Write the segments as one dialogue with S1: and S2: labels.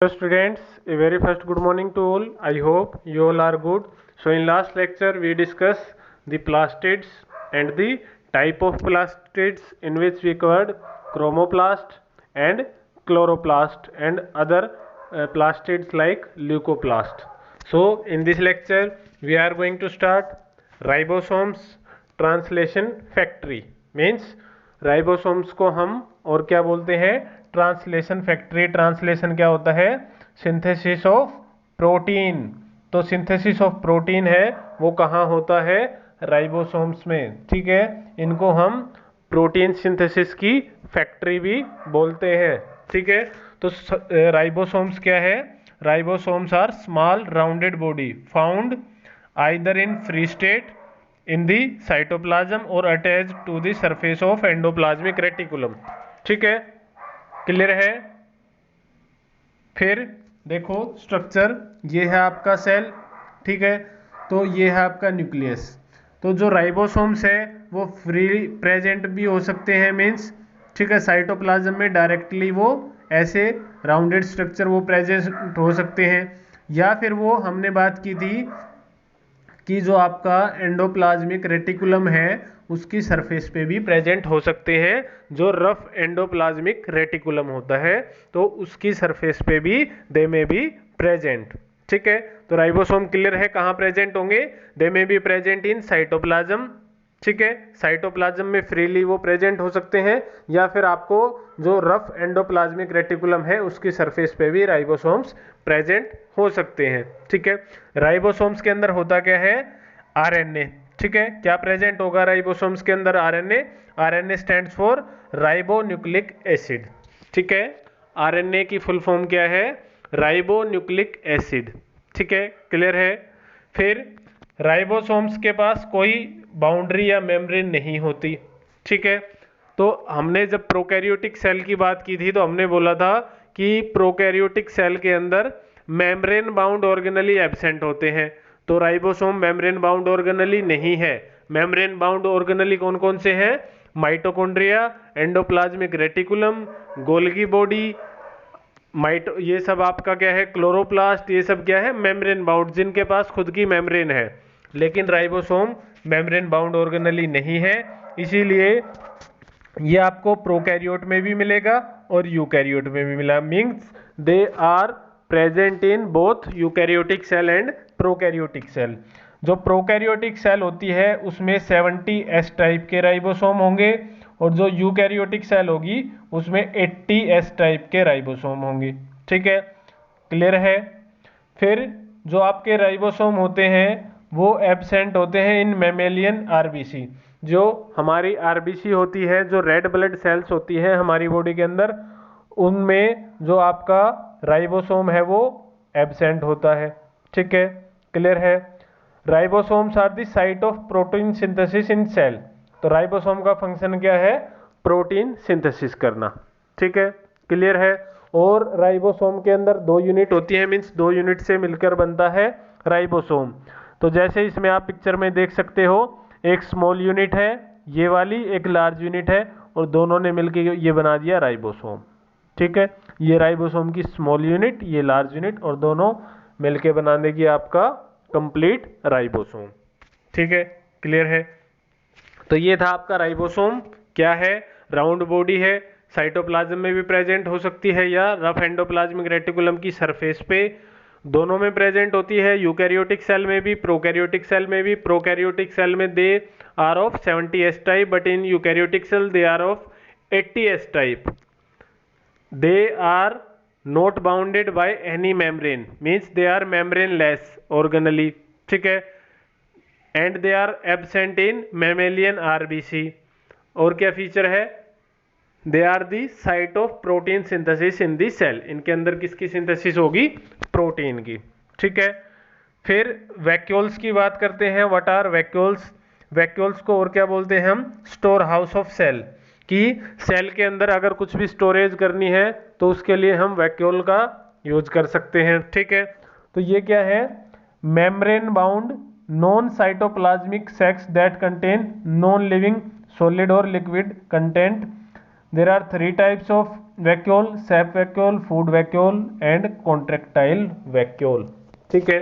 S1: Hello students, a very first good morning to all. I hope you all are good. So in last lecture we discussed the plastids and the type of plastids, in which we covered chromoplast and chloroplast and other plastids like leucoplast. So in this lecture we are going to start ribosomes translation factory. Means ribosomes को हम और क्या बोलते हैं, translation factory. Translation क्या होता है, synthesis of protein. तो सिंथेसिस ऑफ प्रोटीन है वो कहाँ होता है, राइबोसोम्स में। ठीक है, इनको हम प्रोटीन सिंथेसिस की फैक्ट्री भी बोलते हैं। ठीक है, तो राइबोसोम्स क्या है, ribosomes are small rounded body found either in free state in the cytoplasm or attached to the surface of endoplasmic reticulum। ठीक है, क्लियर है। फिर देखो स्ट्रक्चर, ये है आपका सेल। ठीक है, तो ये है आपका न्यूक्लियस। तो जो राइबोसोम्स है वो फ्री प्रेजेंट भी हो सकते हैं, मीन्स ठीक है, साइटोप्लाज्म में डायरेक्टली वो ऐसे राउंडेड स्ट्रक्चर वो प्रेजेंट हो सकते हैं, या फिर वो हमने बात की थी कि जो आपका एंडोप्लाज्मिक रेटिकुलम है उसकी सरफेस पे भी प्रेजेंट हो सकते हैं। जो रफ एंडोप्लाज्मिक रेटिकुलम होता है तो उसकी सरफेस पे भी दे में बी प्रेजेंट। ठीक है, तो राइबोसोम क्लियर है कहाँ प्रेजेंट होंगे, दे में बी प्रेजेंट इन साइटोप्लाज्म। ठीक है, साइटोप्लाज्म में फ्रीली वो प्रेजेंट हो सकते हैं, या फिर आपको जो रफ एंडोप्लाज्मिक रेटिकुलम है उसकी सरफेस पे भी राइबोसोम्स प्रेजेंट हो सकते हैं। ठीक है, राइबोसोम्स के अंदर होता क्या है, आरएनए। ठीक है, क्या प्रेजेंट होगा राइबोसोम्स के अंदर, RNA. RNA stands for ribo nucleic acid. ठीक है, आरएनए की फुल फॉर्म क्या है, राइबो न्यूक्लिक एसिड। ठीक है, क्लियर है। फिर राइबोसोम्स के पास कोई बाउंड्री या मेम्ब्रेन नहीं होती। ठीक है, तो हमने जब प्रोकैरियोटिक सेल की बात की थी तो हमने बोला था कि प्रोकैरियोटिक सेल के अंदर मेम्ब्रेन बाउंड ऑर्गेनली एब्सेंट होते हैं, तो राइबोसोम मेम्ब्रेन बाउंड ऑर्गेनली नहीं है। मेम्ब्रेन बाउंड ऑर्गेनली कौन कौन से हैं, mitochondria, endoplasmic reticulum, Golgi body, ये सब आपका क्या है, क्लोरोप्लास्ट, ये सब क्या है, मेम्ब्रेन बाउंड, जिनके पास खुद की मेम्ब्रेन है। लेकिन राइबोसोम मेम्ब्रेन बाउंड ऑर्गेनली नहीं है, इसीलिए ये आपको प्रोकैरियोट में भी मिलेगा और यूकैरियोट में भी मिला। Means they are present in both eukaryotic cell and prokaryotic cell. जो प्रोकैरियोटिक सेल होती है उसमें 70 एस टाइप के राइबोसोम होंगे, और जो यूकैरियोटिक सेल होगी उसमें 80 एस टाइप के राइबोसोम होंगे। ठीक है, क्लियर है। फिर जो आपके राइबोसोम होते हैं वो एब्सेंट होते हैं इन मैमेलियन आरबीसी। जो हमारी आरबीसी होती है, जो रेड ब्लड सेल्स होती है हमारी बॉडी के अंदर, उनमें जो आपका राइबोसोम है वो एब्सेंट होता है। ठीक है, क्लियर है। Ribosomes are the site of protein synthesis in cell. तो राइबोसोम का फंक्शन क्या है, प्रोटीन सिंथेसिस करना। ठीक है, क्लियर है। और राइबोसोम के अंदर 2 यूनिट होती है, मीन्स 2 यूनिट से मिलकर बनता है राइबोसोम। तो जैसे इसमें आप पिक्चर में देख सकते हो, एक स्मॉल यूनिट है ये वाली, एक लार्ज यूनिट है, और दोनों ने मिलकर ये बना दिया राइबोसोम। ठीक है, ये राइबोसोम की स्मॉल यूनिट, ये लार्ज यूनिट, और दोनों मिलके बना देगी आपका कंप्लीट राइबोसोम। ठीक है, क्लियर है। तो ये था आपका राइबोसोम, क्या है, राउंड बॉडी है, साइटोप्लाज्म में भी प्रेजेंट हो सकती है या रफ एंडोप्लाज्मिक रेटिकुलम की सरफेस पे, दोनों में प्रेजेंट होती है। यूकैरियोटिक सेल में भी, प्रोकैरियोटिक सेल में भी। प्रोकैरियोटिक सेल में they are of 70 S type, but in eukaryotic cell they are of 80 S type. They are not bounded by any membrane, means they are membraneless organelle. ठीक है, and they are absent in mammalian RBC. और क्या feature है, they are the site of protein synthesis in the cell. इनके अंदर किसकी synthesis होगी, protein की। ठीक है, फिर वैक्यूल्स की बात करते हैं। व्हाट आर वैक्यूल्स, वैक्यूल्स को और क्या बोलते हैं हम, स्टोर हाउस ऑफ सेल। कि सेल के अंदर अगर कुछ भी स्टोरेज करनी है तो उसके लिए हम वैक्यूल का यूज कर सकते हैं। ठीक है, तो ये क्या है, membrane bound non cytoplasmic sacs that contain non living solid और liquid content. There are 3 types of vacuole, sap vacuole, food vacuole and contractile vacuole. ठीक है,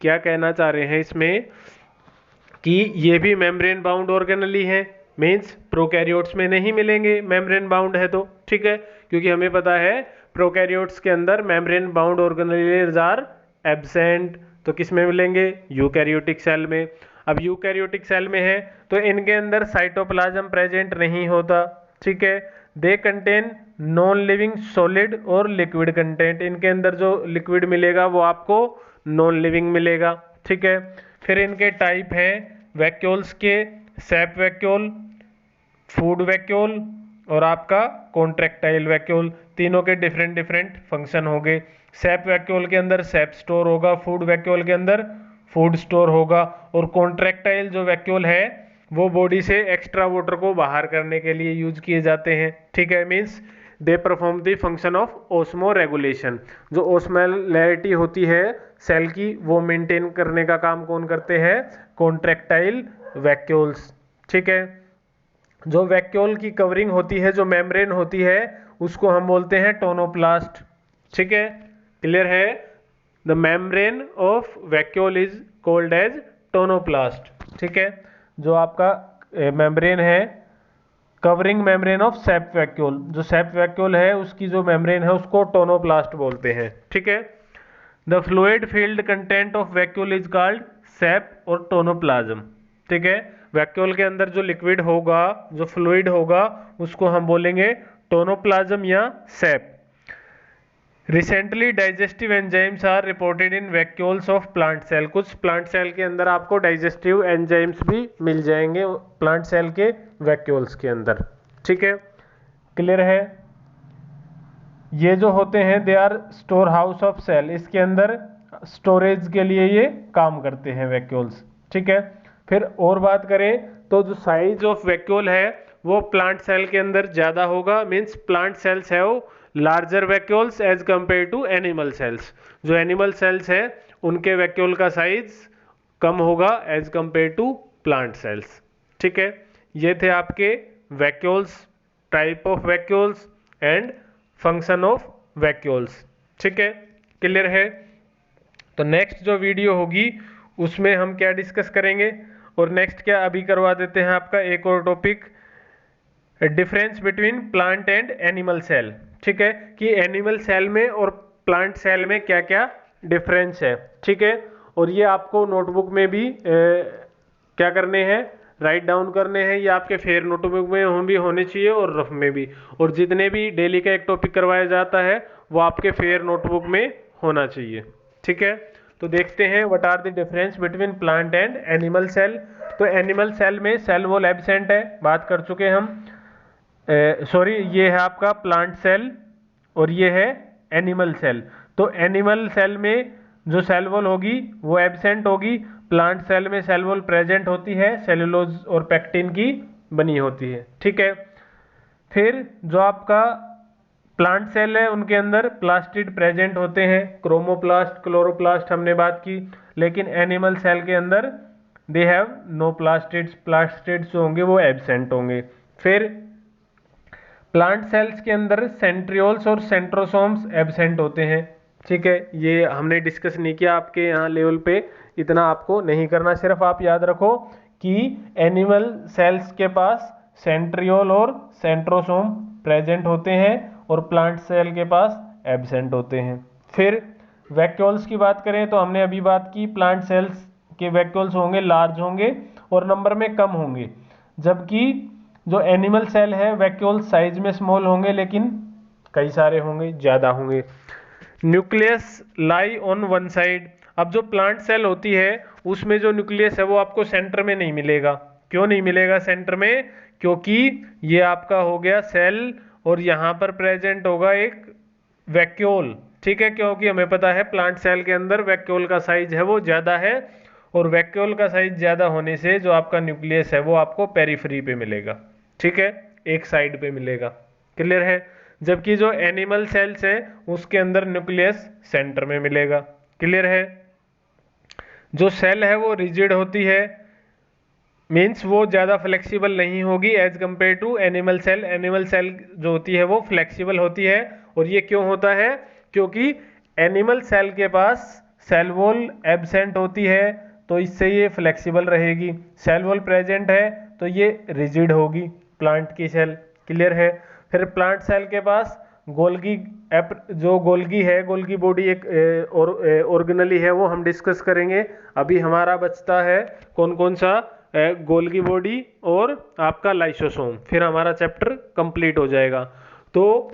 S1: क्या कहना चाह रहे हैं इसमें कि ये भी मेम्ब्रेन बाउंड ऑर्गेनली है, मीन्स प्रोकैरियोट्स में नहीं मिलेंगे मेम्ब्रेन बाउंड है तो। ठीक है, क्योंकि हमें पता है प्रोकैरियोट्स के अंदर membrane bound organelles are absent, तो किस में मिलेंगे? यूकैरियोटिक सेल में। अब यूकैरियोटिक सेल में है तो इनके अंदर साइटोप्लाज्म प्रेजेंट नहीं होता। ठीक है, they contain non living solid और लिक्विड कंटेंट, इनके अंदर जो लिक्विड मिलेगा वो आपको नॉन लिविंग मिलेगा। ठीक है, फिर इनके टाइप हैं वैक्यूल्स के, सेप वैक्यूल, फूड वैक्यूल और आपका कॉन्ट्रैक्टाइल वैक्यूल। तीनों के डिफरेंट डिफरेंट फंक्शन होंगे। सेप वैक्यूल के अंदर सेप स्टोर होगा, फूड वैक्यूल के अंदर फूड स्टोर होगा, और कॉन्ट्रैक्टाइल जो वैक्यूल है वो बॉडी से एक्स्ट्रा वाटर को बाहर करने के लिए यूज किए जाते हैं। ठीक है, means they perform the function of osmo regulation. जो ओस्मोलैरिटी होती है सेल की वो मेंटेन करने का काम कौन करते हैं? Contractile vacuoles. ठीक है, जो वैक्यूल की कवरिंग होती है, जो मेम्ब्रेन होती है, उसको हम बोलते हैं टोनोप्लास्ट। ठीक है, क्लियर है? The membrane of vacuole is called as tonoplast. ठीक है, जो आपका मेम्ब्रेन है, covering membrane of sap vacuole, जो सेप वैक्यूल है उसकी जो मेम्ब्रेन है उसको टोनोप्लास्ट बोलते हैं। ठीक है, the fluid field content of vacuole is called sap और टोनोप्लाज्म। ठीक है, वैक्यूल के अंदर जो लिक्विड होगा, जो फ्लूइड होगा, उसको हम बोलेंगे टोनोप्लाज्म या sap. Recently digestive enzymes are reported in vacuoles of plant cell. कुछ प्लांट सेल के अंदर आपको डाइजेस्टिव एंजाइम्स भी मिल जाएंगे प्लांट सेल के वैक्यूल्स के अंदर। ठीक है, क्लियर है? ये जो होते हैं they are store house of cell, इसके अंदर स्टोरेज के लिए ये काम करते हैं वैक्यूल्स। ठीक है, फिर और बात करें तो जो साइज ऑफ वैक्यूल है वो प्लांट सेल के अंदर ज़्यादा होगा, मीन्स प्लांट सेल्स है वो larger vacuoles as compare to animal cells. जो एनिमल सेल्स है उनके वैक्यूल का साइज कम होगा as compare to plant cells. ठीक है, ये थे आपके vacuoles, type of vacuoles and function of vacuoles. ठीक है, क्लियर है? तो नेक्स्ट जो वीडियो होगी उसमें हम क्या डिस्कस करेंगे, और नेक्स्ट क्या अभी करवा देते हैं आपका एक और topic, difference between plant and animal cell. ठीक है, कि एनिमल सेल में और प्लांट सेल में क्या क्या डिफरेंस है। ठीक है, और ये आपको नोटबुक में भी क्या करने हैं? राइट डाउन करने हैं। ये आपके फेयर नोटबुक में हम भी होने चाहिए और रफ में भी, और जितने भी डेली का एक टॉपिक करवाया जाता है वो आपके फेयर नोटबुक में होना चाहिए। ठीक है, तो देखते हैं what are the difference between plant and animal cell. तो एनिमल सेल में सेल वॉल एब्सेंट है, बात कर चुके हम। सॉरी, ये है आपका प्लांट सेल और ये है एनिमल सेल। तो एनिमल सेल में जो सेल वॉल होगी वो एब्सेंट होगी, प्लांट सेल में सेल वॉल प्रेजेंट होती है, सेलुलोज और पेक्टिन की बनी होती है। ठीक है, फिर जो आपका प्लांट सेल है उनके अंदर प्लास्टिड प्रेजेंट होते हैं, क्रोमोप्लास्ट, क्लोरोप्लास्ट हमने बात की, लेकिन एनिमल सेल के अंदर they have no plastids, plastids जो होंगे वो एब्सेंट होंगे। फिर प्लांट सेल्स के अंदर सेंट्रियोल्स और सेंट्रोसोम्स एब्सेंट होते हैं। ठीक है, ये हमने डिस्कस नहीं किया आपके यहाँ लेवल पे, इतना आपको नहीं करना, सिर्फ आप याद रखो कि एनिमल सेल्स के पास सेंट्रियोल और सेंट्रोसोम प्रेजेंट होते हैं और प्लांट सेल के पास एब्सेंट होते हैं। फिर वैक्यूल्स की बात करें तो हमने अभी बात की प्लांट सेल्स के वैक्यूल्स होंगे लार्ज होंगे और नंबर में कम होंगे, जबकि जो एनिमल सेल है वैक्यूल साइज में स्मॉल होंगे लेकिन कई सारे होंगे, ज़्यादा होंगे। Nucleus lie on one side. अब जो प्लांट सेल होती है उसमें जो न्यूक्लियस है वो आपको सेंटर में नहीं मिलेगा। क्यों नहीं मिलेगा सेंटर में? क्योंकि ये आपका हो गया सेल और यहाँ पर प्रेजेंट होगा एक वैक्यूल। ठीक है, क्योंकि हमें पता है प्लांट सेल के अंदर वैक्यूल का साइज है वो ज़्यादा है, और वैक्यूल का साइज ज़्यादा होने से जो आपका न्यूक्लियस है वो आपको पेरिफेरी पे मिलेगा। ठीक है, एक साइड पे मिलेगा। क्लियर है? जबकि जो एनिमल सेल्स है उसके अंदर न्यूक्लियस सेंटर में मिलेगा। क्लियर है? जो सेल है वो रिजिड होती है, मीन्स वो ज़्यादा फ्लेक्सिबल नहीं होगी as compare to animal cell. Animal cell जो होती है वो फ्लेक्सिबल होती है। और ये क्यों होता है? क्योंकि एनिमल सेल के पास सेल वॉल एब्सेंट होती है, तो इससे ये फ्लेक्सिबल रहेगी। सेल वॉल प्रेजेंट है तो ये रिजिड होगी प्लांट की सेल। क्लियर है? फिर प्लांट सेल के पास गोल्गी जो गोल्गी है, गोल्गी बॉडी एक ऑर्गेनली है, वो हम डिस्कस करेंगे। अभी हमारा बचता है कौन कौन सा? गोल्गी बॉडी और आपका लाइसोसोम, फिर हमारा चैप्टर कंप्लीट हो जाएगा। तो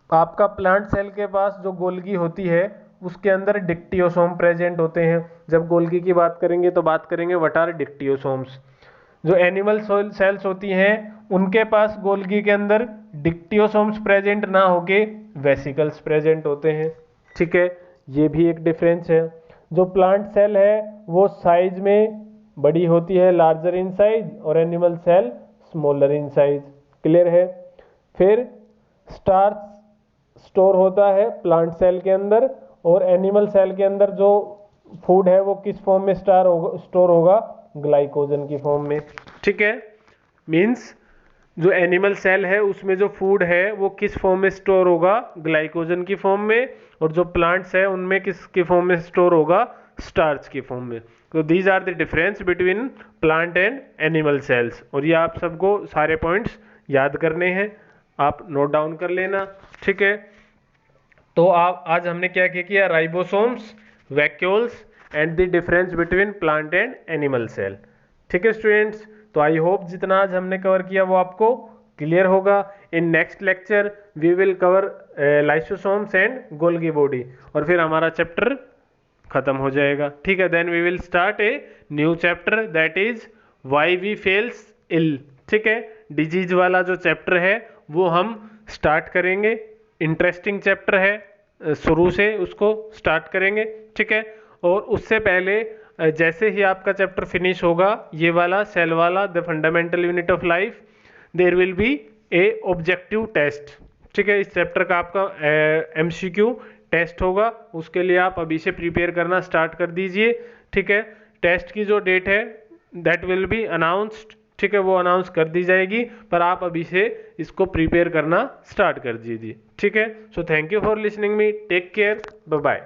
S1: आपका प्लांट सेल के पास जो गोल्गी होती है उसके अंदर डिक्टियोसोम प्रेजेंट होते हैं। जब गोल्गी की बात करेंगे तो बात करेंगे व्हाट आर डिक्टियोसोम्स। जो एनिमल सेल्स होती हैं उनके पास गोल्गी के अंदर डिक्टियोसोम्स प्रेजेंट ना होके वेसिकल्स प्रेजेंट होते हैं। ठीक है, ये भी एक डिफरेंस है। जो प्लांट सेल है वो साइज में बड़ी होती है, लार्जर इन साइज, और animal cell smaller in size. Clear है? फिर स्टार्च स्टोर होता है प्लांट सेल के अंदर, और एनिमल सेल के अंदर जो फूड है वो किस फॉर्म में स्टोर होगा? ग्लाइकोजन की फॉर्म में। ठीक है, मींस जो एनिमल सेल है उसमें जो फूड है वो किस फॉर्म में स्टोर होगा? ग्लाइकोजन की फॉर्म में। और जो प्लांट्स है उनमें किस की फॉर्म में स्टोर होगा? स्टार्च की फॉर्म में। तो these are the difference between plant and animal cells. और ये आप सबको सारे पॉइंट्स याद करने हैं, आप नोट डाउन कर लेना। ठीक है, तो आप आज हमने क्या किया? Ribosomes, vacuoles and the difference between plant and animal cell. ठीक है स्टूडेंट्स, तो आई होप जितना आज हमने कवर किया वो आपको क्लियर होगा। In next lecture we will cover lysosomes and Golgi body, और फिर हमारा चैप्टर खत्म हो जाएगा। ठीक है, then we will start a new chapter that is why we falls ill. ठीक है, डिजीज वाला जो चैप्टर है वो हम स्टार्ट करेंगे। इंटरेस्टिंग चैप्टर है, शुरू से उसको स्टार्ट करेंगे। ठीक है, और उससे पहले जैसे ही आपका चैप्टर फिनिश होगा ये वाला सेल वाला the fundamental unit of life, there will be a objective test. ठीक है, इस चैप्टर का आपका MCQ टेस्ट होगा, उसके लिए आप अभी से प्रिपेयर करना स्टार्ट कर दीजिए। ठीक है, टेस्ट की जो डेट है दैट विल बी अनाउंस्ड। ठीक है, वो अनाउंस कर दी जाएगी, पर आप अभी से इसको प्रिपेयर करना स्टार्ट कर दीजिए। ठीक है, so thank you for listening me, take care, bye bye.